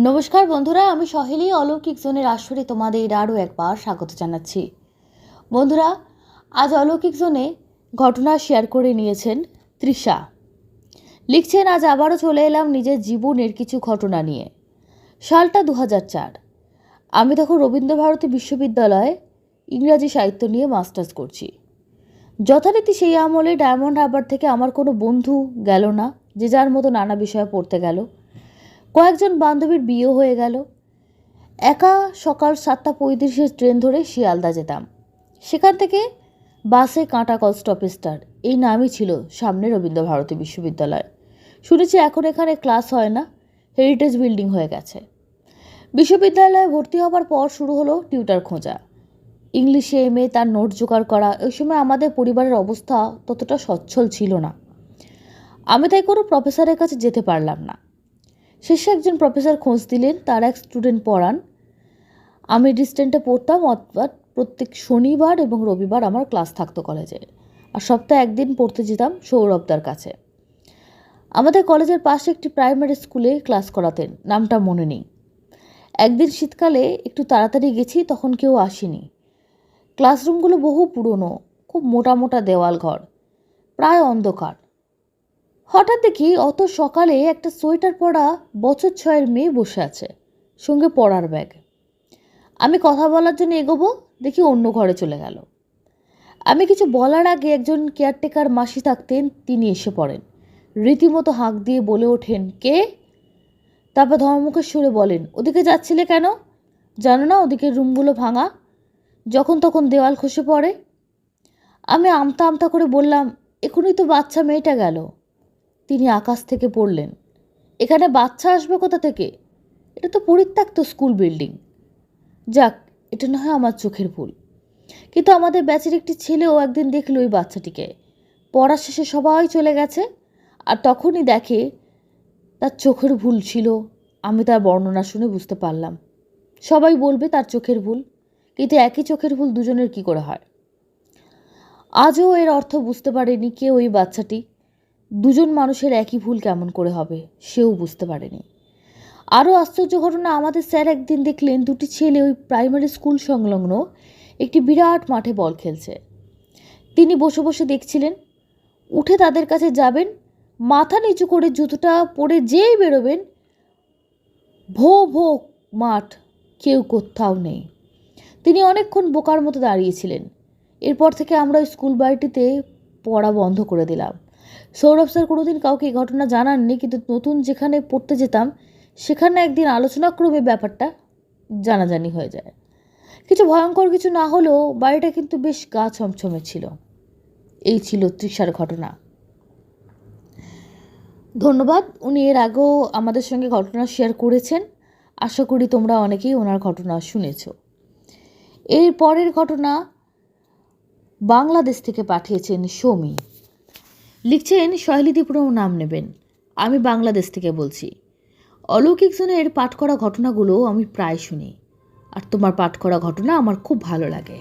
নমস্কার বন্ধুরা, আমি সহেলি অলৌকিক জোনের আসরে তোমাদের আরও একবার স্বাগত জানাচ্ছি। বন্ধুরা, আজ অলৌকিক জোনে ঘটনা শেয়ার করে নিয়েছেন তৃষা। লিখছেন, আজ আবারও চলে এলাম নিজের জীবনের কিছু ঘটনা নিয়ে। সালটা 2004। আমি তখন রবীন্দ্রভারতী বিশ্ববিদ্যালয়ে ইংরাজি সাহিত্য নিয়ে মাস্টার্স করছি। যথারীতি সেই আমলে ডায়মন্ড হারবার থেকে আমার কোনো বন্ধু গেল না, যে যার মতো নানা বিষয়ে পড়তে গেল। কয়েকজন বান্ধবীর বিয়ে হয়ে গেল। একা সকাল 7:35 ট্রেন ধরে শিয়ালদা যেতাম। সেখান থেকে বাসে কাঁটাকল স্টপেজটার এই নামই ছিল সামনে রবীন্দ্রভারতী বিশ্ববিদ্যালয়। শুনেছি এখন এখানে ক্লাস হয় না, হেরিটেজ বিল্ডিং হয়ে গেছে। বিশ্ববিদ্যালয়ে ভর্তি হবার পর শুরু হলো টিউটার খোঁজা, ইংলিশে এমএ তার নোট জোগাড় করা। ওই সময় আমাদের পরিবারের অবস্থা ততটা সচ্ছল ছিল না। আমি তাই কোনো প্রফেসরের কাছে যেতে পারলাম না। শেষে একজন প্রফেসর খোঁজ দিলেন, তার এক স্টুডেন্ট পড়ান। আমি ডিস্টেন্টে পড়তাম, অর্থাৎ প্রত্যেক শনিবার এবং রবিবার আমার ক্লাস থাকতো কলেজে, আর সপ্তাহে একদিন পড়তে যেতাম সৌরভদার কাছে। আমাদের কলেজের পাশে একটি প্রাইমারি স্কুলে ক্লাস করাতেন, নামটা মনে নেই। একদিন শীতকালে একটু তাড়াতাড়ি গেছি, তখন কেউ আসেনি। ক্লাসরুমগুলো বহু পুরনো, খুব মোটা মোটা দেওয়াল ঘর, প্রায় অন্ধকার। হঠাৎ দেখি অত সকালে একটা সোয়েটার পরা বছর 6-এর মেয়ে বসে আছে, সঙ্গে পড়ার ব্যাগ। আমি কথা বলার জন্য এগোবো, দেখি অন্য ঘরে চলে গেল। আমি কিছু বলার আগে একজন কেয়ারটেকার মাসি থাকতেন, তিনি এসে পড়েন। রীতিমতো হাঁক দিয়ে বলে ওঠেন, কে? তারপর ধর্মমুখের সুরে বলেন, ওদিকে যাচ্ছিলে কেন? জানো না ওদিকের রুমগুলো ভাঙা, যখন তখন দেওয়াল খসে পড়ে? আমি আমতা আমতা করে বললাম, এখনই তো বাচ্চা মেয়েটা গেল। তিনি আকাশ থেকে পড়লেন, এখানে বাচ্চা আসবে কোথা থেকে? এটা তো পরিত্যক্ত স্কুল বিল্ডিং। যাক, এটা না হয় আমার চোখের ভুল, কিন্তু আমাদের ব্যাচের একটি ছেলেও একদিন দেখলো ওই বাচ্চাটিকে। পড়া শেষে সবাই চলে গেছে, আর তখনই দেখে তার চোখের ভুল ছিল। আমি তার বর্ণনা শুনে বুঝতে পারলাম, সবাই বলবে তার চোখের ভুল, কিন্তু একই চোখের ভুল দুজনের কি করে হয়? আজও এর অর্থ বুঝতে পারেনি কে ওই বাচ্চাটি। দুজন মানুষের একই ভুল কেমন করে হবে, সেও বুঝতে পারেনি। আরও আশ্চর্য ঘটনা, আমাদের স্যার একদিন দেখলেন দুটি ছেলে ওই প্রাইমারি স্কুল সংলগ্ন একটি বিরাট মাঠে বল খেলছে। তিনি বসে বসে দেখছিলেন। উঠে তাদের কাছে যাবেন, মাথা নিচু করে জুতোটা পরে যেই বেরোবেন, ভো ভো মাঠ, কেউ কোথাও নেই। তিনি অনেকক্ষণ বোকার মতো দাঁড়িয়েছিলেন। এরপর থেকে আমরা ওই স্কুল বাড়িটিতে পড়া বন্ধ করে দিলাম। সৌরভ স্যার কোনোদিন কাউকে এই ঘটনা জানাননি, কিন্তু নতুন যেখানে পড়তে যেতাম সেখানে একদিন আলোচনাক্রমে ব্যাপারটা জানাজানি হয়ে যায়। কিছু ভয়ঙ্কর কিছু না হলেও বাড়িটা কিন্তু বেশ গা ছমছমে ছিল। এই ছিল তৃষার ঘটনা। ধন্যবাদ, উনি এর আগেও আমাদের সঙ্গে ঘটনা শেয়ার করেছেন। আশা করি তোমরা অনেকেই ওনার ঘটনা শুনেছ। এর পরের ঘটনা বাংলাদেশ থেকে পাঠিয়েছেন সৌমি। লিখছেন, সহেলিদি পুরো নাম নেবেন, আমি বাংলাদেশ থেকে বলছি। অলৌকিক জনের পাঠ করা ঘটনাগুলো আমি প্রায় শুনি, আর তোমার পাঠ করা ঘটনা আমার খুব ভালো লাগে।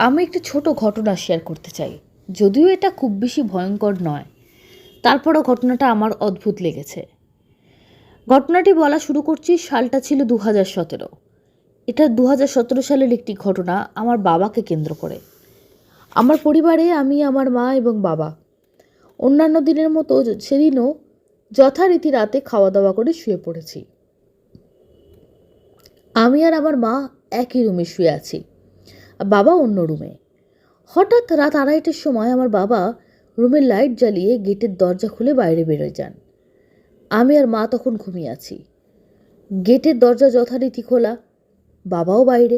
আমি একটি ছোট ঘটনা শেয়ার করতে চাই, যদিও এটা খুব বেশি ভয়ঙ্কর নয়, তারপরও ঘটনাটা আমার অদ্ভুত লেগেছে। ঘটনাটি বলা শুরু করছি, সালটা ছিল 2017। এটা 2017 সালের একটি ঘটনা, আমার বাবাকে কেন্দ্র করে। আমার পরিবারে আমি, আমার মা এবং বাবা অন্যান্য দিনের মতো সেদিনও যথারীতি রাতে খাওয়া দাওয়া করে শুয়ে পড়েছি। আমি আর আমার মা একই রুমে শুয়ে আছি, বাবা অন্য রুমে। হঠাৎ রাত 2:30-এর সময় আমার বাবা রুমের লাইট জ্বালিয়ে গেটের দরজা খুলে বাইরে বেরোয় যান। আমি আর মা তখন ঘুমিয়ে আছি। গেটের দরজা যথারীতি খোলা, বাবাও বাইরে।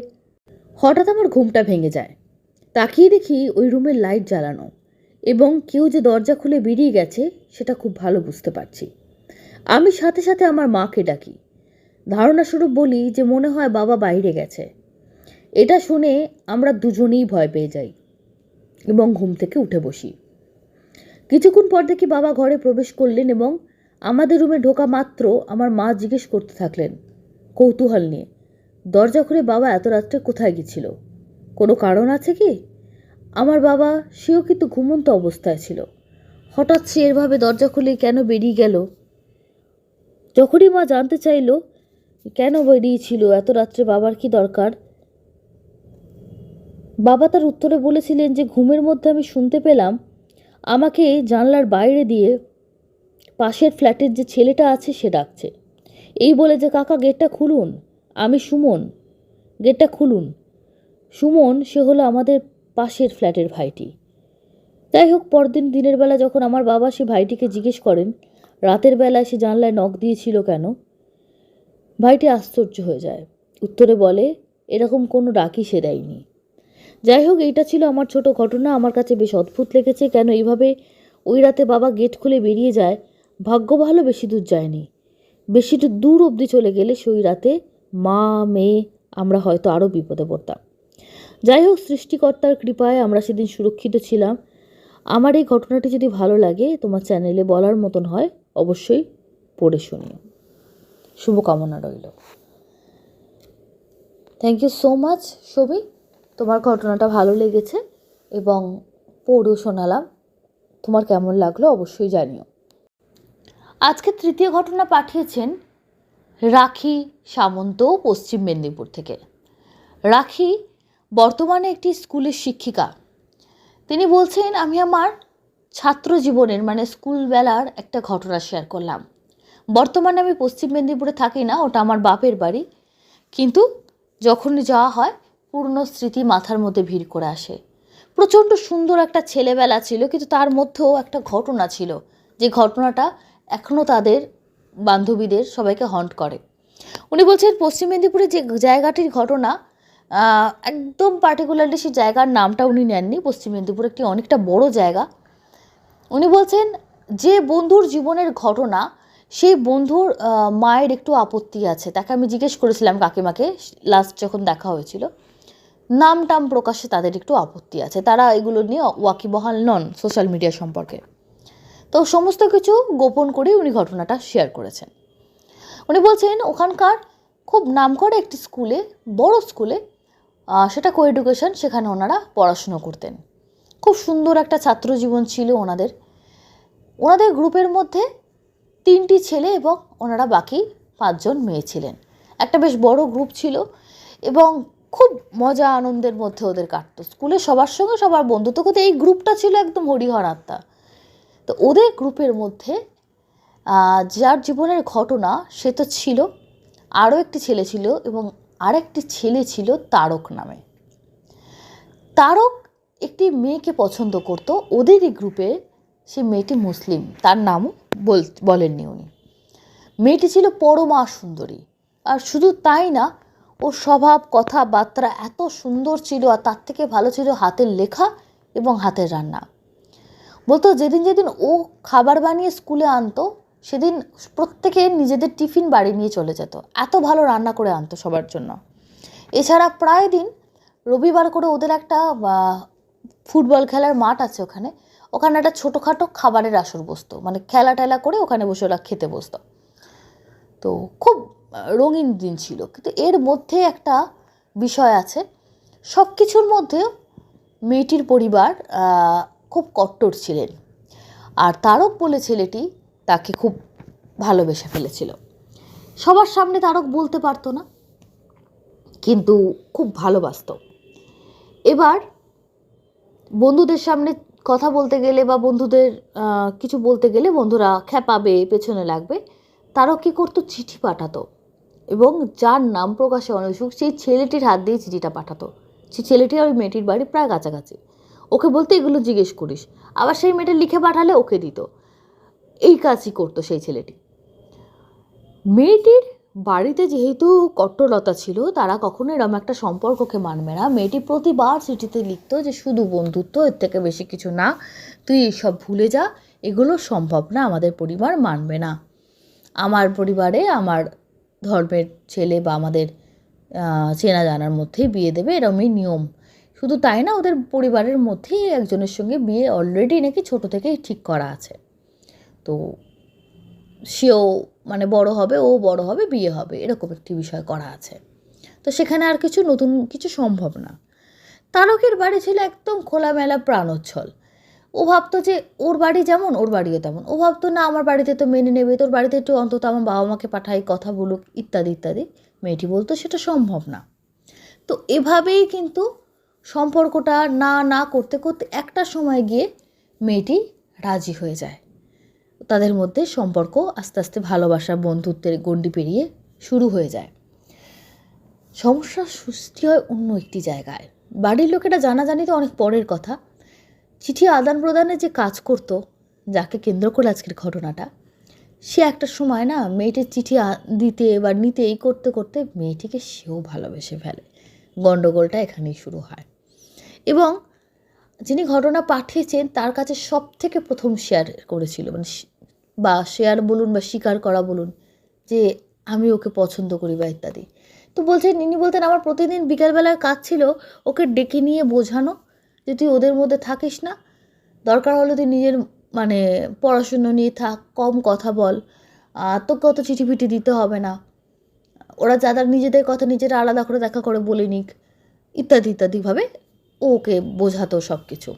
হঠাৎ আমার ঘুমটা ভেঙে যায়। তাকিয়ে দেখি ওই রুমের লাইট জ্বালানো, এবং কেউ যে দরজা খুলে বেরিয়ে গেছে সেটা খুব ভালো বুঝতে পারছি। আমি সাথে সাথে আমার মাকে ডাকি, ধারণাস্বরূপ বলি যে মনে হয় বাবা বাইরে গেছে। এটা শুনে আমরা দুজনেই ভয় পেয়ে যাই এবং ঘুম থেকে উঠে বসি। কিছুক্ষণ পর দেখি বাবা ঘরে প্রবেশ করলেন, এবং আমাদের রুমে ঢোকা মাত্র আমার মা জিজ্ঞেস করতে থাকলেন কৌতূহল নিয়ে, দরজা খুলে বাবা এত রাত্রে কোথায় গেছিল? কোনো কারণ আছে কি? আমার বাবা সেও কিন্তু ঘুমন্ত অবস্থায় ছিল। হঠাৎ সে এভাবে দরজা খুলে কেন বেরিয়ে গেল? যখনই মা জানতে চাইল, কেন বেরিয়েছিল এত রাত্রে, বাবার কি দরকার? বাবা তার উত্তরে বলেছিলেন যে ঘুমের মধ্যে আমি শুনতে পেলাম আমাকে জানলার বাইরে দিয়ে পাশের ফ্ল্যাটের যে ছেলেটা আছে সে ডাকছে। এই বলে যে কাকা গেটটা খুলুন, আমি সুমন, গেটটা খুলুন। সুমন সে হলো আমাদের পাশের ফ্ল্যাটের ভাইটি। যাই হোক, পরদিন দিনের বেলা যখন আমার বাবা সে ভাইটিকে জিজ্ঞেস করেন রাতের বেলায় সে জানলায় নখ দিয়েছিল কেন, ভাইটি আশ্চর্য হয়ে যায়। উত্তরে বলে এরকম কোনো ডাকই সে দেয়নি। যাই হোক, এইটা ছিল আমার ছোট ঘটনা। আমার কাছে বেশ অদ্ভুত লেগেছে কেন এইভাবে ওই রাতে বাবা গেট খুলে বেরিয়ে যায়। ভাগ্য ভালো বেশি দূর যায়নি, বেশি দূর অবধি চলে গেলে সেই রাতে মা মেয়ে আমরা হয়তো আরও বিপদে পড়তাম। যাই হোক, সৃষ্টিকর্তার কৃপায় আমরা সেদিন সুরক্ষিত ছিলাম। আমার এই ঘটনাটি যদি ভালো লাগে, তোমার চ্যানেলে বলার মতন হয়, অবশ্যই পড়ে শুনিও। শুভকামনা রইল। থ্যাংক ইউ সো মাচ ছবি, তোমার ঘটনাটা ভালো লেগেছে এবং পড়েও শোনালাম। তোমার কেমন লাগলো অবশ্যই জানিও। আজকে তৃতীয় ঘটনা পাঠিয়েছেন রাখি সামন্ত, পশ্চিম মেদিনীপুর থেকে। রাখি বর্তমানে একটি স্কুলের শিক্ষিকা। তিনি বলছেন আমি আমার ছাত্র জীবনের মানে স্কুল বেলার একটা ঘটনা শেয়ার করলাম। বর্তমানে আমি পশ্চিম মেদিনীপুরে থাকি না, ওটা আমার বাপের বাড়ি, কিন্তু যখনই যাওয়া হয় পুরনো স্মৃতি মাথার মধ্যে ভিড় করে আসে। প্রচণ্ড সুন্দর একটা ছেলেবেলা ছিল, কিন্তু তার মধ্যেও একটা ঘটনা ছিল যে ঘটনাটা এখনও তাদের বান্ধবীদের সবাইকে হন্ট করে। উনি বলছেন পশ্চিম মেদিনীপুরে যে জায়গাটির ঘটনা, একদম পার্টিকুলারলি সেই জায়গার নামটা উনি নেননি। পশ্চিম মেদিনীপুর একটি অনেকটা বড় জায়গা। উনি বলছেন যে বন্ধুর জীবনের ঘটনা, সেই বন্ধুর মায়ের একটু আপত্তি আছে। তাকে আমি জিজ্ঞেস করেছিলাম কাকিমাকে লাস্ট যখন দেখা হয়েছিল, নাম টাম প্রকাশে তাদের একটু আপত্তি আছে, তারা এগুলো নিয়ে ওয়াকিবহাল নন সোশ্যাল মিডিয়া সম্পর্কে। তো সমস্ত কিছু গোপন করে উনি ঘটনাটা শেয়ার করেছেন। উনি বলছেন ওখানকার খুব নামকরা একটি স্কুলে, বড় স্কুলে, সেটা কো এডুকেশন, সেখানে ওনারা পড়াশুনো করতেন। খুব সুন্দর একটা ছাত্র জীবন ছিল ওনাদের। ওনাদের গ্রুপের মধ্যে 3টি ছেলে এবং ওনারা বাকি 5 জন মেয়ে ছিলেন। একটা বেশ বড় গ্রুপ ছিল এবং খুব মজা আনন্দের মধ্যে ওদের কাটতো। স্কুলে সবার সঙ্গে সবার বন্ধুত্ব করতে এই গ্রুপটা ছিল একদম হরিহর আত্মা। তো ওদের গ্রুপের মধ্যে যার জীবনের ঘটনা সে তো ছিল, আরও একটি ছেলে ছিল এবং আরেকটি ছেলে ছিল তারক নামে। তারক একটি মেয়েকে পছন্দ করত ওদেরই গ্রুপে। সে মেয়েটি মুসলিম, তার নামও বলেননি উনি। মেয়েটি ছিল পরমা সুন্দরী, আর শুধু তাই না, ওর স্বভাব কথাবার্তা এত সুন্দর ছিল, আর তার থেকে ভালো ছিল হাতের লেখা এবং হাতের রান্না। বলতো যেদিন যেদিন ও খাবার বানিয়ে স্কুলে আনতো সেদিন প্রত্যেকে নিজেদের টিফিন বাড়ি নিয়ে চলে যেত, এত ভালো রান্না করে আনতো সবার জন্য। এছাড়া প্রায় দিন রবিবার করে ওদের একটা ফুটবল খেলার মাঠ আছে, ওখানে একটা ছোটোখাটো খাবারের আসর বসতো, মানে খেলা টেলা করে ওখানে বসে ওরা খেতে বসতো। তো খুব রঙিন দিন ছিল। কিন্তু এর মধ্যে একটা বিষয় আছে, সব কিছুর মধ্যেও মেয়েটির পরিবার খুব কট্টর ছিলেন, আর তারক বলে ছেলেটি তাকে খুব ভালোবেসে ফেলেছিল। সবার সামনে তারক বলতে পারতো না, কিন্তু খুব ভালোবাসত। এবার বন্ধুদের সামনে কথা বলতে গেলে বা বন্ধুদের কিছু বলতে গেলে বন্ধুরা খেপাবে, পেছনে লাগবে। তারক কী করতো, চিঠি পাঠাতো এবং যার নাম প্রকাশে অনিচ্ছুক সেই ছেলেটির হাত দিয়ে চিঠিটা পাঠাতো। সেই ছেলেটি ওই মেয়েটির বাড়ি প্রায় কাছাকাছি, ওকে বলতে এগুলো জিজ্ঞেস করিস, আবার সেই মেয়েটা লিখে পাঠালে ওকে দিত। এই কাজই করতো সেই ছেলেটি। মেয়েটির বাড়িতে যেহেতু কট্টরতা ছিল, তারা কখনো এরম একটা সম্পর্ককে মানবে না। মেয়েটি প্রতিবার চিঠিতে লিখতো যে শুধু বন্ধুত্ব, এর থেকে বেশি কিছু না, তুই এইসব ভুলে যা, এগুলো সম্ভব না, আমাদের পরিবার মানবে না, আমার পরিবারে আমার ধর্মের ছেলে বা আমাদের চেনা জানার মধ্যেই বিয়ে দেবে, এরমই নিয়ম। শুধু তাই না, ওদের পরিবারের মধ্যেই একজনের সঙ্গে বিয়ে অলরেডি নাকি ছোট থেকেই ঠিক করা আছে। তো সেও মানে বড় হবে, ও বড় হবে, বিয়ে হবে, এরকম একটি বিষয় করা আছে। তো সেখানে আর কিছু নতুন কিছু সম্ভব না। তারকের বাড়ি ছিল একদম খোলামেলা প্রাণোচ্ছল। ও ভাবতো যে ওর বাড়ি যেমন ওর বাড়িও তেমন। ও ভাবতো না আমার বাড়িতে তো মেনে নেবে, তোর বাড়িতে একটু অন্তত আমার বাবা মাকে পাঠাই, কথা বলুক, ইত্যাদি ইত্যাদি। মেয়েটি বলতো সেটা সম্ভব না। তো এভাবেই কিন্তু সম্পর্কটা না না করতে করতে একটা সময় গিয়ে মেয়েটি রাজি হয়ে যায়। তাদের মধ্যে সম্পর্ক আস্তে আস্তে ভালোবাসা বন্ধুত্বের গণ্ডি পেরিয়ে শুরু হয়ে যায়। সমস্যার সৃষ্টি হয় অন্য একটি জায়গায়। বাড়ির লোকেরা জানাজানি তো অনেক পরের কথা। চিঠি আদান প্রদানে যে কাজ করতো, যাকে কেন্দ্র করে আজকের ঘটনাটা, সে একটা সময় না মেয়েটির চিঠি দিতে বা নিতে এই করতে করতে মেয়েটিকে সেও ভালোবেসে ফেলে। গণ্ডগোলটা এখানেই শুরু হয় এবং যিনি ঘটনা পাঠিয়েছেন তার কাছে সব থেকে প্রথম শেয়ার করেছিল, মানে বা শেয়ার বলুন বা স্বীকার করা বলুন যে আমি ওকে পছন্দ করি বা ইত্যাদি। তো বলছেন, ইনি বলতেন আমার প্রতিদিন বিকালবেলার কাজ ছিল ওকে ডেকে নিয়ে বোঝানো যে তুই ওদের মধ্যে থাকিস না, দরকার হলে তুই নিজের মানে পড়াশুনো নিয়ে থাক, কম কথা বল, তোকে অত চিঠিপিটি দিতে হবে না, ওরা যাদের নিজেদের কথা নিজেরা আলাদা করে দেখা করে বলে নিক, ইত্যাদি ইত্যাদিভাবে ওকে বোঝাতো সব কিছু।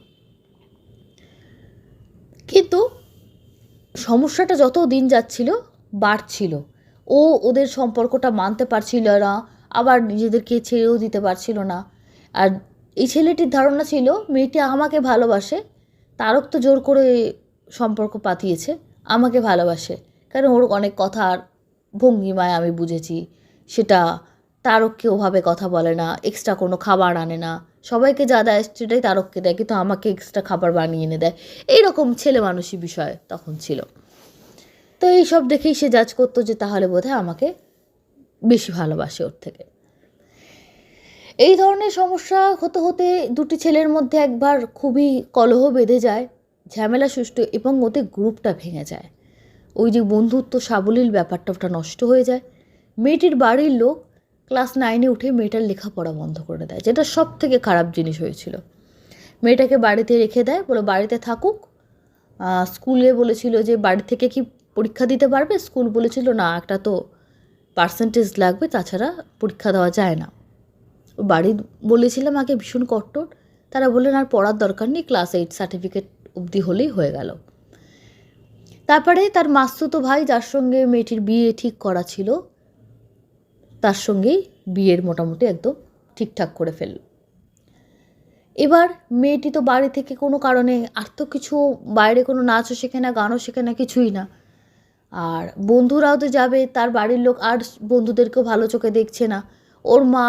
কিন্তু সমস্যাটা যত দিন যাচ্ছিল বাড়ছিল। ও ওদের সম্পর্কটা মানতে পারছিল না, আবার নিজেদেরকে ছেড়েও দিতে পারছিল না। আর এই ছেলেটির ধারণা ছিল মেয়েটি আমাকে ভালোবাসে, তারক তো জোর করে সম্পর্ক পাতিয়েছে, আমাকে ভালোবাসে, কারণ ওর অনেক কথার ভঙ্গিমায় আমি বুঝেছি সেটা তারককে ওভাবে কথা বলে না, এক্সট্রা কোনো খাবার আনে না, সবাইকে যা দেয় সেটাই তারককে দেয়, কিন্তু আমাকে এক্সট্রা খাবার বানিয়ে এনে দেয়। এইরকম ছেলে মানুষই বিষয় তখন ছিল। তো এইসব দেখেই সে জাজ করতো যে তাহলে বোধহয় আমাকে বেশি ভালোবাসে ওর থেকে। এই ধরনের সমস্যা হতে হতে দুটি ছেলের মধ্যে একবার খুবই কলহ বেঁধে যায়, ঝামেলা সৃষ্টি, এবং ওদের গ্রুপটা ভেঙে যায়। ওই যে বন্ধুত্ব সাবলীল ব্যাপারটা ওটা নষ্ট হয়ে যায়। মেয়েটির বাড়ির লোক ক্লাস 9-এ উঠে মেয়েটার লেখাপড়া বন্ধ করে দেয়, যেটা সব থেকে খারাপ জিনিস হয়েছিল। মেয়েটাকে বাড়িতে রেখে দেয়, বলে বাড়িতে থাকুক। স্কুলে বলেছিল যে বাড়ি থেকে কি পরীক্ষা দিতে পারবে, স্কুল বলেছিল না, একটা তো পার্সেন্টেজ লাগবে, তাছাড়া পরীক্ষা দেওয়া যায় না। বাড়ি বলেছিলাম আগে ভীষণ কট্টর, তারা বললেন আর পড়ার দরকার নেই, ক্লাস 8 সার্টিফিকেট অবধি হলেই হয়ে গেল। তারপরে তার মাসতুতো ভাই, যার সঙ্গে মেয়েটির বিয়ে ঠিক করা ছিল, তার সঙ্গেই বিয়ের মোটামুটি একদম ঠিকঠাক করে ফেলল। এবার মেয়েটি তো বাড়ি থেকে কোনো কারণে আর তো কিছু বাইরে কোনো নাচও শেখে না, গানও শেখে না, কিছুই না। আর বন্ধুরাও তো যাবে, তার বাড়ির লোক আর বন্ধুদেরকেও ভালো চোখে দেখছে না। ওর মা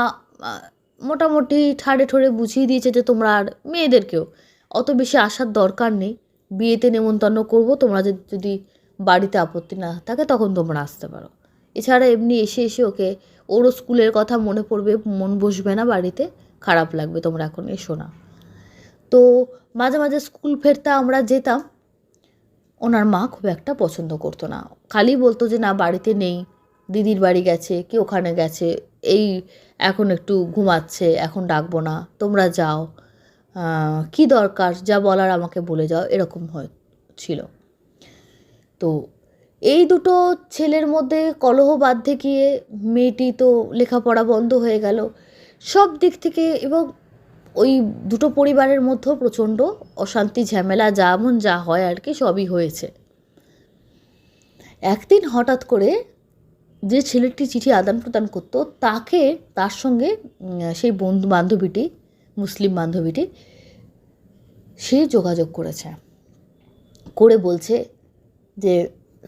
মোটামুটি ঠাড়ে ঠোড়ে বুঝিয়ে দিয়েছে যে তোমরা আর মেয়েদেরকেও অত বেশি আসার দরকার নেই, বিয়েতে নেমন্তন্ন করব, তোমরা যদি বাড়িতে আপত্তি না থাকে তখন তোমরা আসতে পারো। এছাড়া এমনি এসে এসে ওকে, ওরও স্কুলের কথা মনে পড়বে, মন বসবে না বাড়িতে, খারাপ লাগবে, তোমরা এখন এসো না। তো মাঝে মাঝে স্কুল ফেরতে আমরা যেতাম, ওনার মা খুব একটা পছন্দ করতো না, খালি বলতো যে না বাড়িতে নেই, দিদির বাড়ি গেছে, কি ওখানে গেছে, এই এখন একটু ঘুমাচ্ছে, এখন ডাকবো না, তোমরা যাও, কি দরকার, যা বলার আমাকে বলে যাও, এরকম ছিল। তো এই দুটো ছেলের মধ্যে কলহ বাঁধতে গিয়ে মেয়েটি তো লেখাপড়া বন্ধ হয়ে গেল সব দিক থেকে, এবং ওই দুটো পরিবারের মধ্যেও প্রচণ্ড অশান্তি ঝামেলা যেমন যা হয় আর কি সবই হয়েছে। একদিন হঠাৎ করে যে ছেলেটি চিঠি আদান প্রদান করতো তাকে, তার সঙ্গে সেই বন্ধু বান্ধবীটি, মুসলিম বান্ধবীটি, সে যোগাযোগ করেছে, করে বলছে যে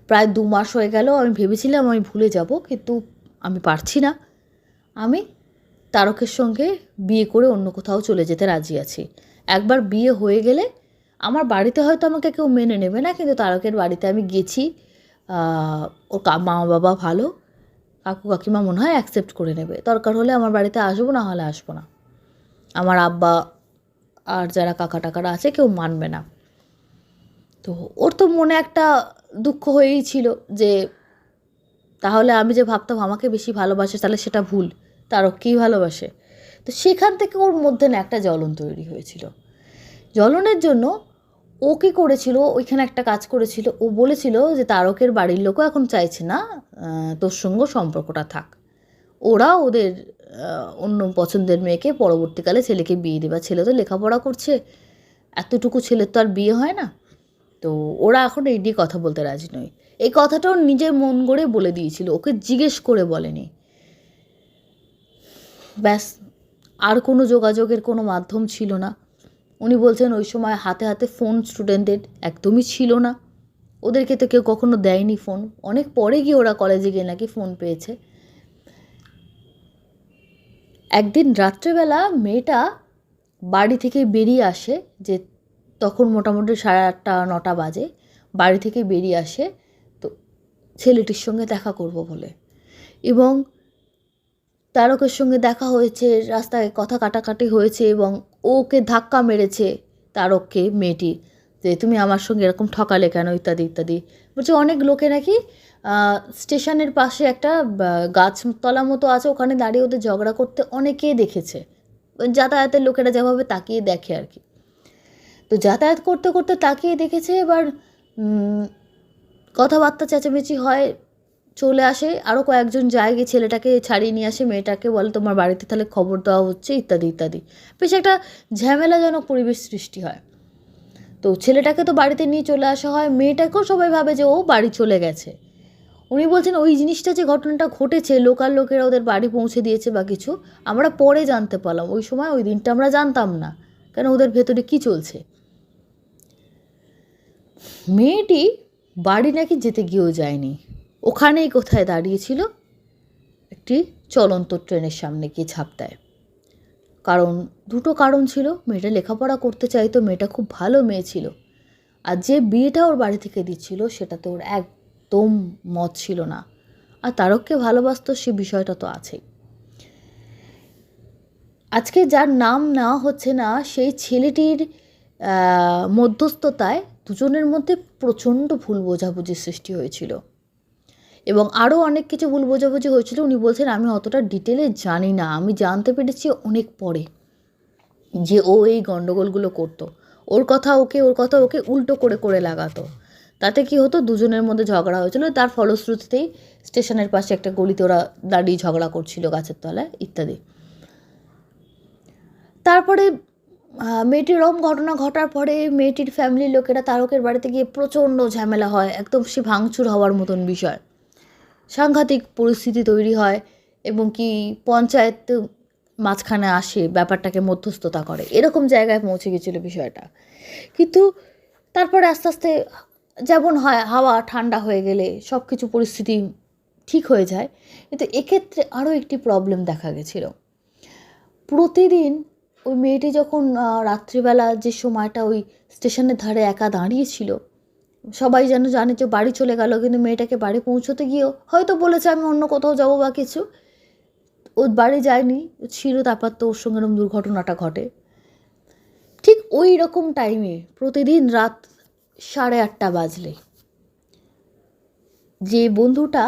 প্রায় 2 মাস হয়ে গেল, আমি ভেবেছিলাম আমি ভুলে যাব, কিন্তু আমি পারছি না, আমি তারকের সঙ্গে বিয়ে করে অন্য কোথাও চলে যেতে রাজি আছি। একবার বিয়ে হয়ে গেলে আমার বাড়িতে হয়তো আমাকে কেউ মেনে নেবে না, কিন্তু তারকের বাড়িতে আমি গেছি, ওর মা বাবা ভালো, কাকু কাকিমা মনে হয় অ্যাকসেপ্ট করে নেবে, দরকার হলে আমার বাড়িতে আসবো, না হলে আসবো না, আমার আব্বা আর যারা কাকা টাকারা আছে কেউ মানবে না। তো ওর তো মনে একটা দুঃখ হয়েই ছিল যে তাহলে আমি যে ভাবতাম আমাকে বেশি ভালোবাসে, তাহলে সেটা ভুল, তারকেই ভালোবাসে। তো সেখান থেকে ওর মধ্যে না একটা জ্বলন তৈরি হয়েছিল। জ্বলনের জন্য ও কী করেছিল, ওইখানে একটা কাজ করেছিল, ও বলেছিল যে তারকের বাড়ির লোকও এখন চাইছে না তোর সঙ্গে সম্পর্কটা থাক, ওরা ওদের অন্য পছন্দের মেয়েকে পরবর্তীকালে ছেলেকে বিয়ে দেবা, ছেলে তো লেখাপড়া করছে, এতটুকু ছেলের তো আর বিয়ে হয় না। তো ওরা এখন এই নিয়ে কথা বলতে রাজি নয়। এই কথাটাও নিজের মন গড়ে বলে দিয়েছিল, ওকে জিজ্ঞেস করে বলেনি। ব্যাস, আর কোনো যোগাযোগের কোনো মাধ্যম ছিল না। উনি বলছেন ওই সময় হাতে হাতে ফোন স্টুডেন্টদের একদমই ছিল না, ওদেরকে তো কেউ কখনো দেয়নি ফোন। অনেক পরে গিয়ে ওরা কলেজে গিয়ে নাকি ফোন পেয়েছে। একদিন রাত্রেবেলা মেয়েটা বাড়ি থেকে বেরিয়ে আসে, যে তখন মোটামুটি 8:30-9টা বাজে, বাড়ি থেকে বেরিয়ে আসে তো ছেলেটির সঙ্গে দেখা করব বলে, এবং তারকের সঙ্গে দেখা হয়েছে, রাস্তায় কথা কাটাকাটি হয়েছে এবং ওকে ধাক্কা মেরেছে তারককে, মেয়েটি, যে তুমি আমার সঙ্গে এরকম ঠকালে কেন, ইত্যাদি ইত্যাদি। বলছে অনেক লোকে নাকি স্টেশনের পাশে একটা গাছতলা মতো আছে, ওখানে দাঁড়িয়ে ওদের ঝগড়া করতে অনেকেই দেখেছে, যাতায়াতের লোকেরা যেভাবে তাকিয়ে দেখে আর কি। তো যাতায়াত করতে করতে তাকিয়ে দেখেছে, এবার কথাবার্তা চেঁচামেচি হয়, চলে আসে আরও কয়েকজন যায়, গিয়ে ছেলেটাকে ছাড়িয়ে নিয়ে আসে, মেয়েটাকে বলে তোমার বাড়িতে তাহলে খবর দেওয়া হচ্ছে, ইত্যাদি ইত্যাদি। বেশ একটা ঝামেলাজনক পরিবেশ সৃষ্টি হয়। তো ছেলেটাকে তো বাড়িতে নিয়ে চলে আসা হয়, মেয়েটাকেও সবাই ভাবে যে ও বাড়ি চলে গেছে। উনি বলছেন ওই জিনিসটা, যে ঘটনাটা ঘটেছে, লোকাল লোকেরা ওদের বাড়ি পৌঁছে দিয়েছে বা কিছু, আমরা পরে জানতে পারলাম, ওই সময় ওই দিনটা আমরা জানতাম না, কেন ওদের ভেতরে কী চলছে। মেয়েটি বাড়ি নাকি যেতে গিয়েও যায়নি, ওখানেই কোথায় দাঁড়িয়েছিল, একটি চলন্ত ট্রেনের সামনে গিয়ে ঝাঁপ দেয়। কারণ দুটো কারণ ছিল, মেয়েটা লেখাপড়া করতে চাইতো, মেয়েটা খুব ভালো মেয়ে ছিল, আর যে বিয়েটা ওর বাড়ি থেকে দিচ্ছিল সেটাতে ওর একদম মত ছিল না, আর তারককে ভালোবাসতো সে বিষয়টা তো আছেই। আজকে যার নাম নেওয়া হচ্ছে না, সেই ছেলেটির মধ্যস্থতায় দুজনের মধ্যে প্রচণ্ড ভুল বোঝাবুঝির সৃষ্টি হয়েছিল, এবং আরও অনেক কিছু ভুল বোঝাবুঝি হয়েছিল। উনি বলছেন আমি অতটা ডিটেলে জানি না, আমি জানতে পেরেছি অনেক পরে যে ও এই গণ্ডগোলগুলো করতো, ওর কথা ওকে উল্টো করে করে লাগাতো। তাতে কি হতো, দুজনের মধ্যে ঝগড়া হয়েছিল, তার ফলশ্রুতিতেই স্টেশনের পাশে একটা গলিতে ওরা দাঁড়িয়ে ঝগড়া করছিল গাছের তলায়, ইত্যাদি। তারপরে মেয়েটির ঘটনা ঘটার পরে মেয়েটির ফ্যামিলির লোকেরা তারকের বাড়িতে গিয়ে প্রচণ্ড ঝামেলা হয়, একদম সে ভাঙচুর হওয়ার মতন বিষয়, সাংঘাতিক পরিস্থিতি তৈরি হয়, এবং কি পঞ্চায়েত মাঝখানে আসে, ব্যাপারটাকে মধ্যস্থতা করে, এরকম জায়গায় পৌঁছে গেছিলো বিষয়টা। কিন্তু তারপরে আস্তে আস্তে যেমন হয়, হাওয়া ঠান্ডা হয়ে গেলে সব কিছু পরিস্থিতি ঠিক হয়ে যায়। কিন্তু এক্ষেত্রে আরও একটি প্রবলেম দেখা গেছিলো। প্রতিদিন ওই মেয়েটি যখন রাত্রিবেলা যে সময়টা ওই স্টেশনের ধারে একা দাঁড়িয়েছিল, সবাই যেন জানে যে বাড়ি চলে গেল, কিন্তু মেয়েটাকে বাড়ি পৌঁছতে গিয়েও হয়তো বলেছে আমি অন্য কোথাও যাবো বা কিছু, ও বাড়ি যায়নি, ছিল। তারপর তো ওর সঙ্গে এরকম দুর্ঘটনাটা ঘটে। ঠিক ওই রকম টাইমে প্রতিদিন রাত 8:30 বাজলে যে বন্ধুটা,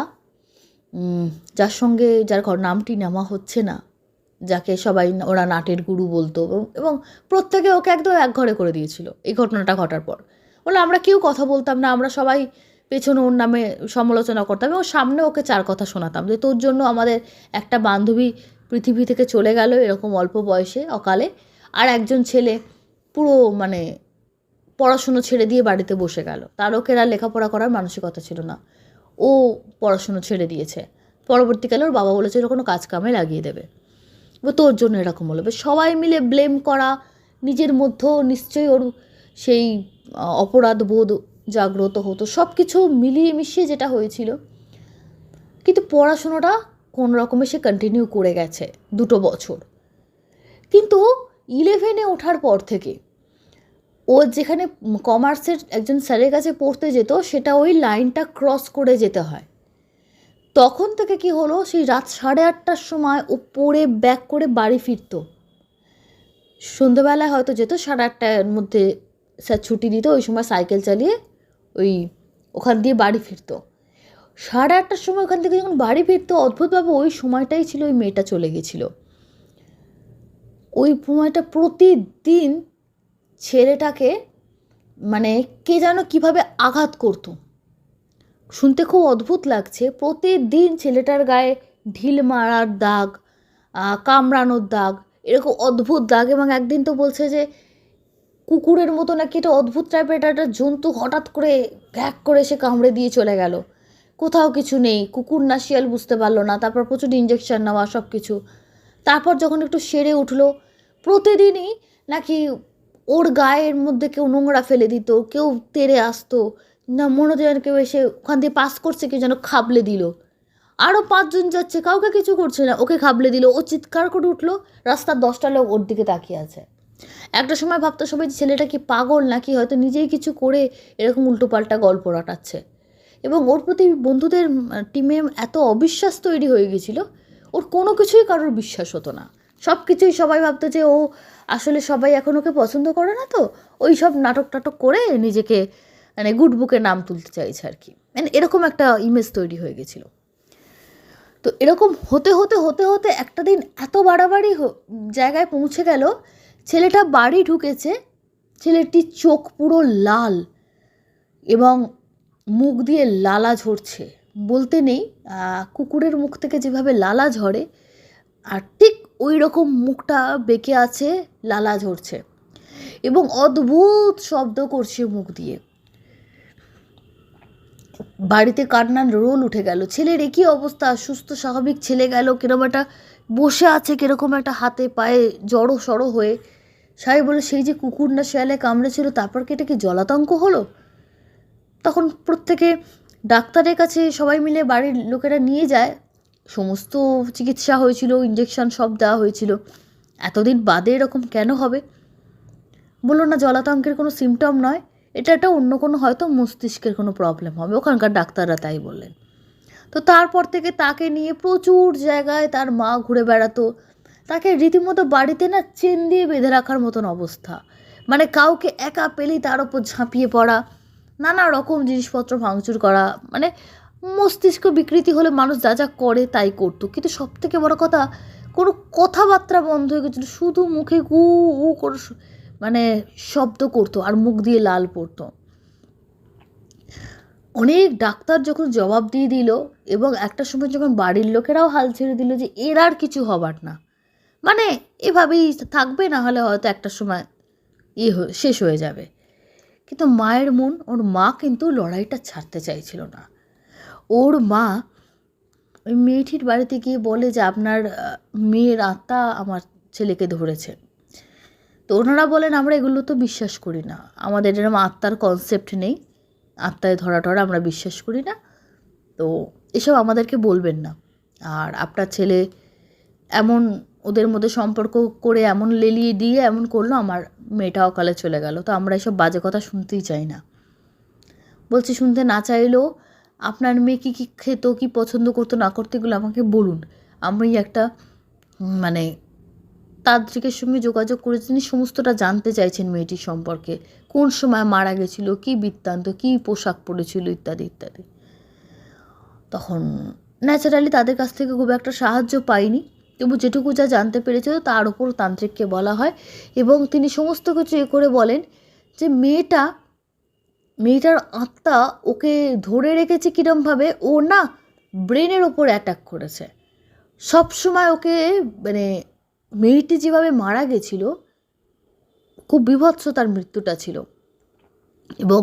যার সঙ্গে, যার নামটি নেওয়া হচ্ছে না, যাকে সবাই ওরা নাটের গুরু বলতো, এবং প্রত্যেকে ওকে একদম এক ঘরে করে দিয়েছিল এই ঘটনাটা ঘটার পর। বলে আমরা কেউ কথা বলতাম না, আমরা সবাই পেছনে ওর নামে সমালোচনা করতাম, এবং সামনে ওকে 4 কথা শোনাতাম যে তোর জন্য আমাদের একটা বান্ধবী পৃথিবী থেকে চলে গেল এরকম অল্প বয়সে অকালে, আর একজন ছেলে পুরো মানে পড়াশুনো ছেড়ে দিয়ে বাড়িতে বসে গেল, তারকের আর লেখাপড়া করার মানসিকতা ছিল না, ও পড়াশুনো ছেড়ে দিয়েছে। পরবর্তীকালে ওর বাবা বলেছে কোনো কাজ কামে লাগিয়ে দেবে, তোর জন্য এরকম হলো। সবাই মিলে ব্লেম করা, নিজের মধ্যেও নিশ্চয়ই ওর সেই অপরাধ বোধ জাগ্রত হতো, সব কিছু মিলিয়ে মিশিয়ে যেটা হয়েছিল। কিন্তু পড়াশোনাটা কোনো রকমে সে কন্টিনিউ করে গেছে 2 বছর। কিন্তু 11-এ ওঠার পর থেকে ও যেখানে কমার্সের একজন স্যারের কাছে পড়তে যেত, সেটা ওই লাইনটা ক্রস করে যেতে হয়। তখন থেকে কি হলো, সেই রাত 8:30টার সময় ও পড়ে ব্যাক করে বাড়ি ফিরত। সন্ধ্যেবেলায় হয়তো যেত, 8:30টার মধ্যে স্যার ছুটি দিত, ওই সময় সাইকেল চালিয়ে ওই ওখান দিয়ে বাড়ি ফিরত। 8:30টার সময় ওখান থেকে যখন বাড়ি ফিরতো, অদ্ভুতভাবে ওই সময়টাই ছিল ওই মেয়েটা চলে গেছিলো। ওই সময়টা প্রতিদিন ছেলেটাকে মানে কে যেন কীভাবে আঘাত করতো, শুনতে খুব অদ্ভুত লাগছে। প্রতিদিন ছেলেটার গায়ে ঢিল মারার দাগ, কামড়ানোর দাগ, এরকম অদ্ভুত দাগ। এবং একদিন তো বলছে যে কুকুরের মতো নাকি এটা অদ্ভুত টাইপের একটা জন্তু হঠাৎ করে ঘ্যাক করে সে কামড়ে দিয়ে চলে গেল। কোথাও কিছু নেই, কুকুর না শিয়াল বুঝতে পারলো না। তারপর প্রচুর ইঞ্জেকশন নেওয়া সব কিছু। তারপর যখন একটু সেরে উঠলো, প্রতিদিনই নাকি ওর গায়ের মধ্যে কেউ নোংরা ফেলে দিত, কেউ তেড়ে আসতো, না মনে হতো যেন কেউ এসে ওখান দিয়ে পাস করছে, কেউ যেন খাবলে দিল। আরও 5 জন যাচ্ছে, কাউকে কিছু করছে না, ওকে খাবলে দিল। ও চিৎকার করে উঠলো, রাস্তার 10টা লোক ওর দিকে তাকিয়ে আছে। একটা সময় ভাবতো সবাই যে ছেলেটা কি পাগল নাকি হয়তো নিজেই কিছু করে এরকম উল্টোপাল্টা গল্প রটাচ্ছে। এবং ওর প্রতি বন্ধুদের টিমে এত অবিশ্বাস তৈরি হয়ে গেছিল, ওর কোনো কিছুই কারোর বিশ্বাস হতো না। সব কিছুই সবাই ভাবতো যে ও আসলে সবাই এখন ওকে পছন্দ করে না, তো ওই সব নাটক টাটক করে নিজেকে মানে গুড বুকে নাম তুলতে চাইছে আর কি। মানে এরকম একটা ইমেজ তৈরি হয়ে গেছিলো। তো এরকম হতে হতে হতে হতে একটা দিন এত বাড়াবাড়ি জায়গায় পৌঁছে গেল, ছেলেটা বাড়ি ঢুকেছে, ছেলেটির চোখ পুরো লাল এবং মুখ দিয়ে লালা ঝরছে। বলতে নেই, কুকুরের মুখ থেকে যেভাবে লালা ঝরে আর ঠিক ওই রকম মুখটা বেঁকে আছে, লালা ঝরছে এবং অদ্ভুত শব্দ করছে মুখ দিয়ে। বাড়িতে কান্নার রোল উঠে গেল। ছেলের একই অবস্থা, সুস্থ স্বাভাবিক ছেলে গেল কিরকম একটা বসে আছে, কিরকম একটা হাতে পায়ে জড়ো সড়ো হয়ে। সবাই বলে সেই যে কুকুর না শেয়ালে কামড়েছিল, তারপর কি এটা কি জলাতঙ্ক হলো? তখন প্রত্যেকে ডাক্তারের কাছে সবাই মিলে বাড়ির লোকেরা নিয়ে যায়। সমস্ত চিকিৎসা হয়েছিল, ইঞ্জেকশন সব দেওয়া হয়েছিল। এতদিন বাদে এরকম কেন হবে? বললো না, জলাতঙ্কের কোনো সিমটম নয়, এটা একটা অন্য কোনো হয়তো মস্তিষ্কের কোনো প্রবলেম হবে, ওখানকার ডাক্তাররা তাই বললেন। তো তারপর থেকে তাকে নিয়ে প্রচুর জায়গায় তার মা ঘুরে বেড়াতো। তাকে রীতিমতো বাড়িতে না চেন দিয়ে বেঁধে রাখার মতন অবস্থা। মানে কাউকে একা পেলেই তার ওপর ঝাঁপিয়ে পড়া, নানা রকম জিনিসপত্র ভাঙচুর করা। মানে মস্তিষ্ক বিকৃতি হলে মানুষ যা যা করে তাই করতো, কিন্তু সব থেকে বড় কথা, কোনো কথাবার্তা বন্ধ হয়ে গেছিলো, শুধু মুখে গু উ করে মানে শব্দ করতো আর মুখ দিয়ে লাল পড়তো। অনেক ডাক্তার যখন জবাব দিয়ে দিল এবং একটা সময় যখন বাড়ির লোকেরাও হাল ছেড়ে দিল যে এর আর কিছু হবার না, মানে এভাবেই থাকবে, না হলে হয়তো একটা সময় শেষ হয়ে যাবে। কিন্তু মায়ের মন, ওর মা কিন্তু লড়াইটা ছাড়তে চাইছিল না। ওর মা ওই মেয়েটির বাড়িতে গিয়ে বলে যে আপনার মেয়ের আত্মা আমার ছেলেকে ধরেছে। তো ওনারা বলেন আমরা এগুলো তো বিশ্বাস করি না, আমাদের এরকম আত্মার কনসেপ্ট নেই, আত্মায় ধরা টরা আমরা বিশ্বাস করি না, তো এসব আমাদেরকে বলবেন না। আর আপনার ছেলে এমন ওদের মধ্যে সম্পর্ক করে এমন লেলিয়ে দিয়ে এমন করলো, আমার মেয়েটা অকালে চলে গেল, তো আমরা এসব বাজে কথা শুনতেই চাই না। বলছি শুনতে না চাইলেও আপনার মেয়ে কী কী খেত, কী পছন্দ করতো না করতো, এগুলো আমাকে বলুন। আমি একটা মানে তান্ত্রিকের সঙ্গে যোগাযোগ করে তিনি সমস্তটা জানতে চাইছেন মেয়েটির সম্পর্কে, কোন সময় মারা গেছিল, কী বৃত্তান্ত, কী পোশাক পরেছিল, ইত্যাদি ইত্যাদি। তখন ন্যাচারালি তাদের কাছ থেকে খুব একটা সাহায্য পাইনি, তবু যেটুকু যা জানতে পেরেছিল তার উপর তান্ত্রিককে বলা হয় এবং তিনি সমস্ত কিছু করে বলেন যে মেয়েটার আত্মা ওকে ধরে রেখেছে কীরমভাবে, ও না ব্রেনের ওপর অ্যাটাক করেছে সবসময় ওকে। মানে মেয়েটি যেভাবে মারা গেছিল, খুব বীভৎস তার মৃত্যুটা ছিল এবং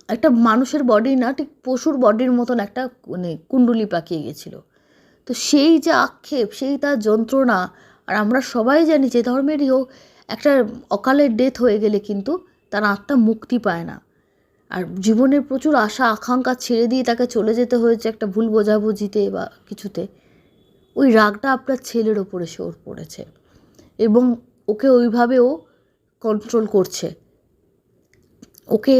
একটা মানুষের বডি না, ঠিক পশুর বডির মতন একটা মানে কুণ্ডলি পাকিয়ে গেছিলো। তো সেই যে আক্ষেপ, সেই তার যন্ত্রণা, আর আমরা সবাই জানি যে ধর্মেরই হোক, একটা অকালের ডেথ হয়ে গেলে কিন্তু তার আত্মা মুক্তি পায় না। আর জীবনের প্রচুর আশা আকাঙ্ক্ষা ছেড়ে দিয়ে তাকে চলে যেতে হয়েছে একটা ভুল বোঝাবুঝিতে বা কিছুতে। ওই রাগটা আপনার ছেলের ওপরে এসে ওর পড়েছে এবং ওকে ওইভাবেও কন্ট্রোল করছে। ওকে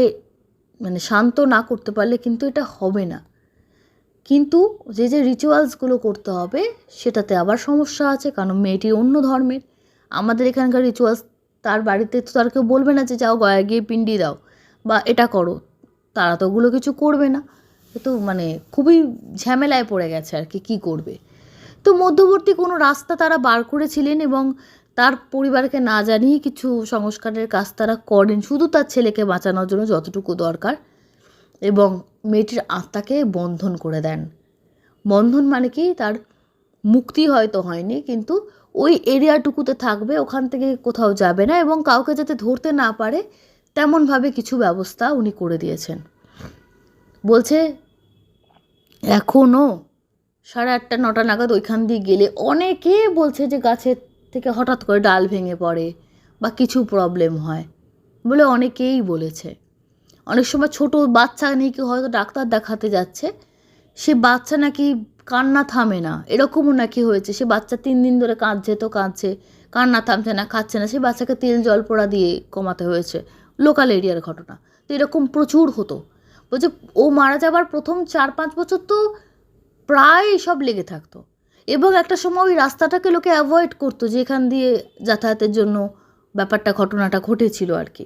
মানে শান্ত না করতে পারলে কিন্তু এটা হবে না। কিন্তু যে যে রিচুয়ালসগুলো করতে হবে সেটাতে আবার সমস্যা আছে, কারণ মেয়েটি অন্য ধর্মের। আমাদের এখানকার রিচুয়ালস তার বাড়িতে তো তার কেউ বলবে না যে যাও গয়া গিয়ে পিণ্ডি দাও বা এটা করো, তারা তো ওগুলো কিছু করবে না। তো মানে খুবই ঝামেলায় পড়ে গেছে আর কি, কী করবে। তো মধ্যবর্তী কোনো রাস্তা তারা বার করেছিলেন এবং তার পরিবারকে না জানিয়ে কিছু সংস্কারের কাজ তারা করেন, শুধু তার ছেলেকে বাঁচানোর জন্য যতটুকু দরকার, এবং মেয়েটির আত্মাকে বন্ধন করে দেন। বন্ধন মানে কি, তার মুক্তি হয়তো হয়নি, কিন্তু ওই এরিয়াটুকুতে থাকবে, ওখান থেকে কোথাও যাবে না, এবং কাউকে যাতে ধরতে না পারে তেমনভাবে কিছু ব্যবস্থা উনি করে দিয়েছেন। বলছে এখনও 8:30 9টা নাগাদ ওইখান দিয়ে গেলে অনেকে বলছে যে গাছের থেকে হঠাৎ করে ডাল ভেঙে পড়ে বা কিছু প্রবলেম হয় বলে অনেকেই বলেছে। অনেক সময় ছোট বাচ্চা নিয়ে কেউ হয়তো ডাক্তার দেখাতে যাচ্ছে, সে বাচ্চা নাকি কান্না থামে না, এরকমও নাকি হয়েছে। সে বাচ্চা 3 দিন ধরে কাঁদছে, কান্না থামছে না, খাচ্ছে না, সে বাচ্চাকে তেল জল পোড়া দিয়ে কমাতে হয়েছে। লোকাল এরিয়ার ঘটনা। তো এরকম প্রচুর হতো। বলছে ও মারা যাবার প্রথম 4-5 বছর তো প্রায় সব লেগে থাকতো, এবং একটা সময় ওই রাস্তাটাকে লোকে অ্যাভয়েড করতো, যেখান দিয়ে যাতায়াতের জন্য ঘটনাটা ঘটেছিল আর কি।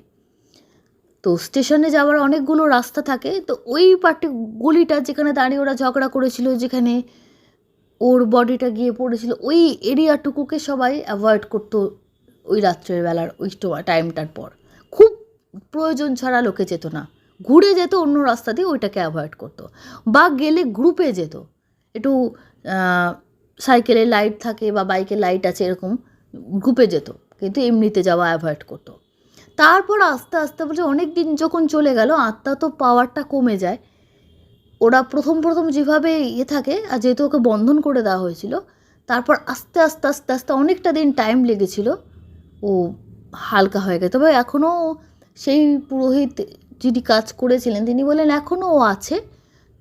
তো স্টেশনে যাওয়ার অনেকগুলো রাস্তা থাকে, তো ওই গলিটা যেখানে দাঁড়িয়ে ওরা ঝগড়া করেছিল, যেখানে ওর বডিটা গিয়ে পড়েছিল, ওই এরিয়াটুকুকে সবাই অ্যাভয়েড করতো ওই রাত্রের বেলার ওই টাইমটার পর। খুব প্রয়োজন ছাড়া লোকে যেত না, ঘুরে যেত অন্য রাস্তা দিয়ে, ওইটাকে অ্যাভয়েড করতো। বা গেলে গ্রুপে যেত, একটু সাইকেলের লাইট থাকে বা বাইকের লাইট আছে, এরকম গ্রুপে যেত, কিন্তু এমনিতে যাওয়া অ্যাভয়েড করতো। তারপর আস্তে আস্তে বলছে অনেক দিন যখন চলে গেল, আত্মা তো পাওয়ারটা কমে যায়। ওরা প্রথম যেভাবে থাকে, আর যেহেতু ওকে বন্ধন করে দেওয়া হয়েছিল, তারপর আস্তে আস্তে আস্তে আস্তে অনেকটা দিন টাইম লেগেছিল ও হালকা হয়ে গেছে। তবে এখনও সেই পুরোহিত যিনি কাজ করেছিলেন তিনি বলেন এখনও ও আছে,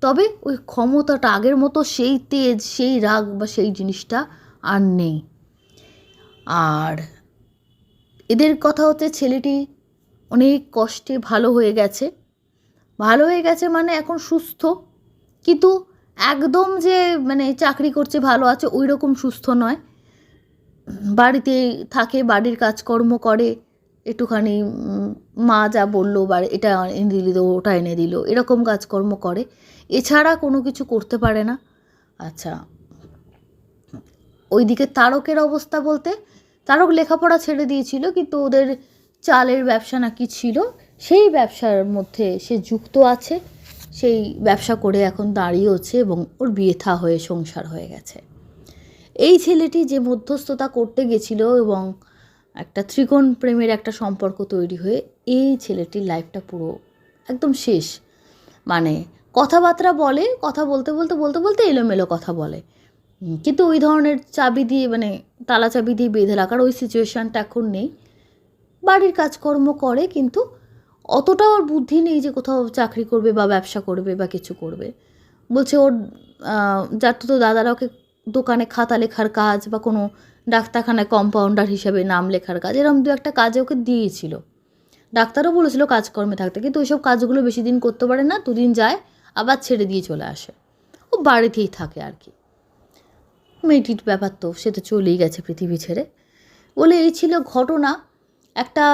তবে ওই ক্ষমতাটা আগের মতো সেই তেজ, সেই রাগ বা সেই জিনিসটা আর নেই। আর এদের কথা হচ্ছে ছেলেটি অনেক কষ্টে ভালো হয়ে গেছে মানে এখন সুস্থ, কিন্তু একদম যে মানে চাকরি করছে ভালো আছে ওই রকম সুস্থ নয়। বাড়িতে থাকে, বাড়ির কাজকর্ম করে, একটুখানি মা যা বললো বা এটা এনে দিল ওটা এনে দিল, এরকম কাজকর্ম করে, এছাড়া কোনো কিছু করতে পারে না। আচ্ছা, ওইদিকে তারকের অবস্থা বলতে, তারক লেখাপড়া ছেড়ে দিয়েছিল, কিন্তু ওদের চালের ব্যবসা নাকি ছিল, সেই ব্যবসার মধ্যে সে যুক্ত আছে, সেই ব্যবসা করে এখন দাঁড়িয়েছে, এবং ওর বিয়ে থা হয়ে সংসার হয়ে গেছে। এই ছেলেটি যে মধ্যস্থতা করতে গেছিল এবং একটা ত্রিকোণ প্রেমের একটা সম্পর্ক তৈরি হয়ে এই ছেলেটির লাইফটা পুরো একদম শেষ। মানে কথাবার্তা বলে, কথা বলতে বলতে বলতে বলতে এলোমেলো কথা বলে, কিন্তু ওই ধরনের চাবি দিয়ে মানে তালা চাবি দিয়ে বেঁধে রাখার ওই সিচুয়েশানটা এখন নেই। বাড়ির কাজকর্ম করে, কিন্তু অতটা ওর বুদ্ধি নেই যে কোথাও চাকরি করবে বা ব্যবসা করবে বা কিছু করবে। বলছে ওর যার তো দাদারা ওকে দোকানে খাতা লেখার কাজ বা কোনো ডাক্তারখানায় কম্পাউন্ডার হিসেবে নাম লেখার কাজ, এরকম 2-একটা কাজে ওকে দিয়েছিল। ডাক্তারও বলেছিল কাজকর্মে থাকতে, কিন্তু ওইসব কাজগুলো বেশি দিন করতে পারে না, 2 দিন যায় আবার ছেড়ে দিয়ে চলে আসে। ও বাড়িতেই থাকে আর কি। মেয়েটির ব্যাপার তো, সে তো চলেই গেছে পৃথিবী ছেড়ে। বলে এই ছিল ঘটনা। একটা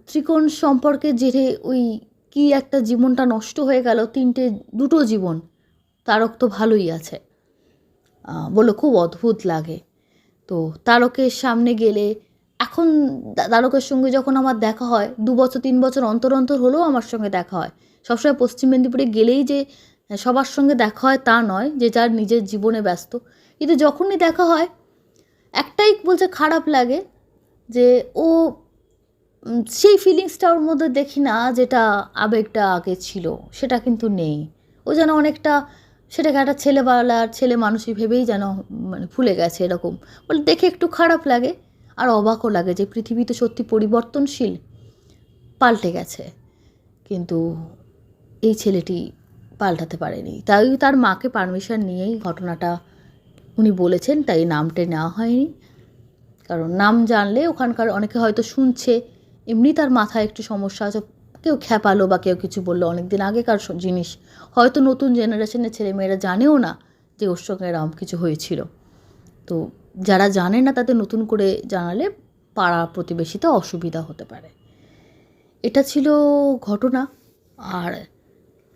ত্রিকোণ সম্পর্কে জেরে ওই কি একটা জীবনটা নষ্ট হয়ে গেল, 2টো জীবন। তারক তো ভালোই আছে, বলে খুব অদ্ভুত লাগে। তো তারকের সামনে গেলে এখন তারকের সঙ্গে যখন আমার দেখা হয়, 2 বছর 3 বছর অন্তর অন্তর হলেও আমার সঙ্গে দেখা হয়। সবসময় পশ্চিম মেদিনীপুরে গেলেই যে সবার সঙ্গে দেখা হয় তা নয়, যে যার নিজের জীবনে ব্যস্ত। কিন্তু যখনই দেখা হয় একটাই বলছে খারাপ লাগে, যে ও সেই ফিলিংসটা ওর মধ্যে দেখি না, যেটা আবেগটা আগে ছিল সেটা কিন্তু নেই। ও যেন অনেকটা সেটাকে একটা ছেলেবেলার ছেলে মানুষই ভেবেই যেন মানে ভুলে গেছে, এরকম বলে দেখে একটু খারাপ লাগে। আর অবাকও লাগে যে পৃথিবী তো সত্যি পরিবর্তনশীল, পাল্টে গেছে, কিন্তু এই ছেলেটি পাল্টাতে পারেনি। তাই তার মাকে পারমিশন নিয়েই ঘটনাটা উনি বলেছেন, তাই নামটা নেওয়া হয়নি। কারণ নাম জানলে ওখানকার অনেকে হয়তো শুনছে, এমনি তার মাথায় একটু সমস্যা আছে, কেউ খ্যাপালো বা কেউ কিছু বললো, অনেক দিন আগেকার জিনিস, হয়তো নতুন জেনারেশনের ছেলেমেয়েরা জানেও না যে ওর সঙ্গে এরকম কিছু হয়েছিল। তো যারা জানে না তাদের নতুন করে জানালে পাড়া প্রতিবেশীতে অসুবিধা হতে পারে। এটা ছিল ঘটনা। আর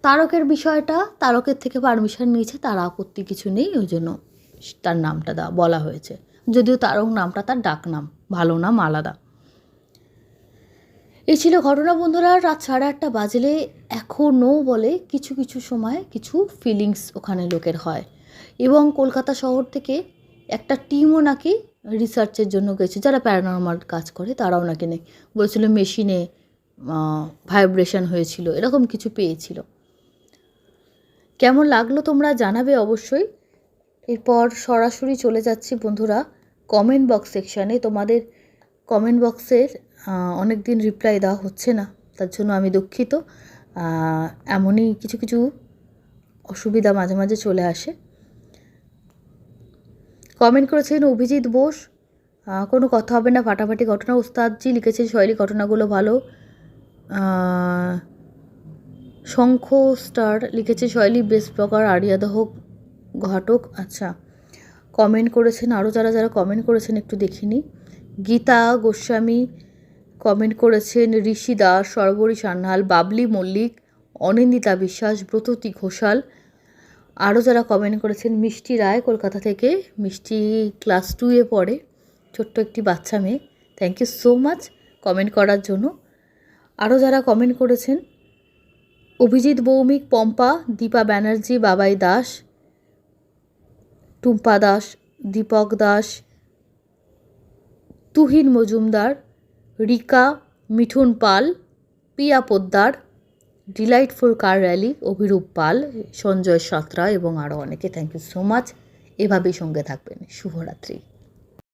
তারকের বিষয়টা, তারকের থেকে পারমিশন নিয়েছে, তার আপত্তি কিছু নেই, ওই জন্য তার নামটা বলা হয়েছে। যদিও তারক নামটা তার ডাক নাম, ভালো নাম আলাদা। এই ছিল ঘটনা বন্ধুরা। রাত 8:30 বাজলে এখনও বলে কিছু সময় কিছু ফিলিংস ওখানে লোকের হয়, এবং কলকাতা শহর থেকে একটা টিমও নাকি রিসার্চের জন্য গেছে, যারা প্যারানর্মাল কাজ করে তারাও নাকি নেই, বলছিল মেশিনে ভাইব্রেশন হয়েছিল, এরকম কিছু পেয়েছিল। কেমন লাগলো তোমরা জানাবে অবশ্যই। এরপর সরাসরি চলে যাচ্ছি বন্ধুরা কমেন্ট বক্স সেকশানে। তোমাদের কমেন্ট বক্সের অনেক দিন রিপ্লাই দেওয়া হচ্ছে না, তার জন্য আমি দুঃখিত। এমনই কিছু কিছু অসুবিধা মাঝে মাঝে চলে আসে। কমেন্ট করেছেন অভিজিৎ বোস, কোনো কথা হবে না, ফাটাফাটি ঘটনা। উস্তাদজি লিখেছেন শৈলী ঘটনাগুলো ভালো। শঙ্খ স্টার লিখেছে শৈলী বেস্ট ব্লগার আরিয়াদহ ঘাটক। আচ্ছা, কমেন্ট করেছেন আরও যারা যারা কমেন্ট করেছেন একটু দেখিনি। গীতা গোস্বামী কমেন্ট করেছেন, ঋষি দাস, সর্বরী সান্যাল, বাবলি মল্লিক, অনিন্দিতা বিশ্বাস, ব্রততী ঘোষাল। আরও যারা কমেন্ট করেছেন, মিষ্টি রায় কলকাতা থেকে, মিষ্টি ক্লাস 2-এ পড়ে, ছোট্ট একটি বাচ্চা মেয়ে। Thank you so much comment করার জন্য। আরও যারা কমেন্ট করেছেন, Abhijit Bhowmik, Pampa, Dipa Banerjee, Babai Das, Tumpa Das, Dipak Das, Tuhin Majumdar, Rika, Mithun Pal, Piya Poddar, delightful car rally, Abhirup Pal, Sanjay Santra এবং আরও অনেকে। Thank you so much. এভাবেই সঙ্গে থাকবেন। শুভরাত্রি।